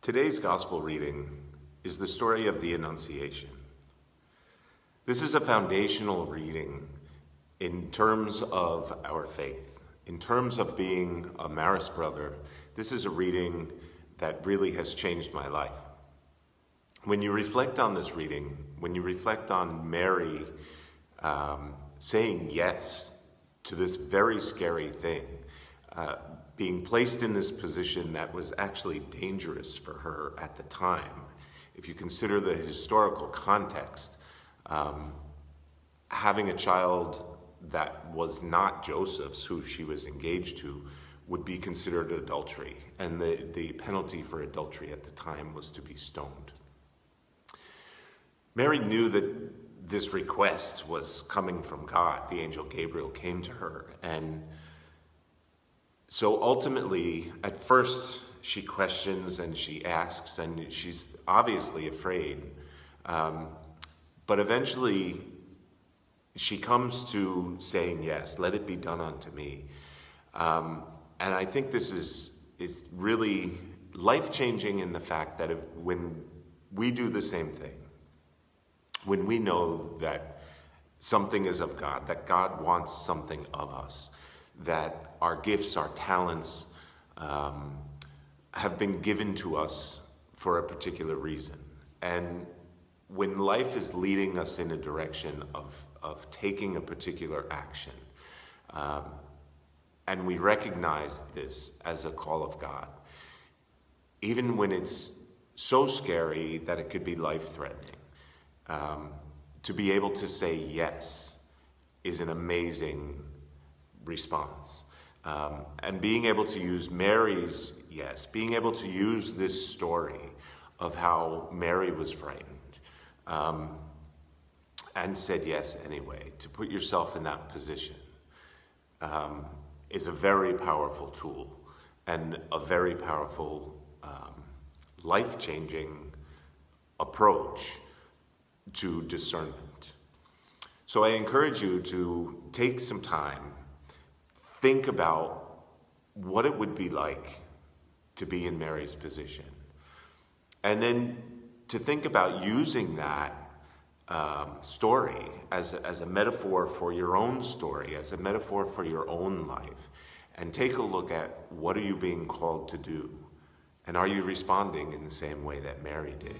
Today's gospel reading is the story of the Annunciation. This is a foundational reading in terms of our faith. In terms of being a Marist brother, this is a reading that really has changed my life. When you reflect on this reading, when you reflect on Mary saying yes to this very scary thing, being placed in this position that was actually dangerous for her at the time. If you consider the historical context, having a child that was not Joseph's, who she was engaged to, would be considered adultery. And the penalty for adultery at the time was to be stoned. Mary knew that this request was coming from God. The angel Gabriel came to her, and so ultimately, at first, she questions and she asks, and she's obviously afraid. But eventually, she comes to saying, yes, let it be done unto me. And I think this is really life-changing in the fact that when we do the same thing, when we know that something is of God, that God wants something of us, that our gifts, our talents have been given to us for a particular reason. And when life is leading us in a direction of taking a particular action, and we recognize this as a call of God, even when it's so scary that it could be life-threatening, to be able to say yes is an amazing response. And being able to use Mary's yes, being able to use this story of how Mary was frightened and said yes anyway, to put yourself in that position is a very powerful tool and a very powerful life-changing approach to discernment. So I encourage you to take some time, think about what it would be like to be in Mary's position, and then to think about using that story as a metaphor for your own story, as a metaphor for your own life, and take a look at what are you being called to do, and are you responding in the same way that Mary did?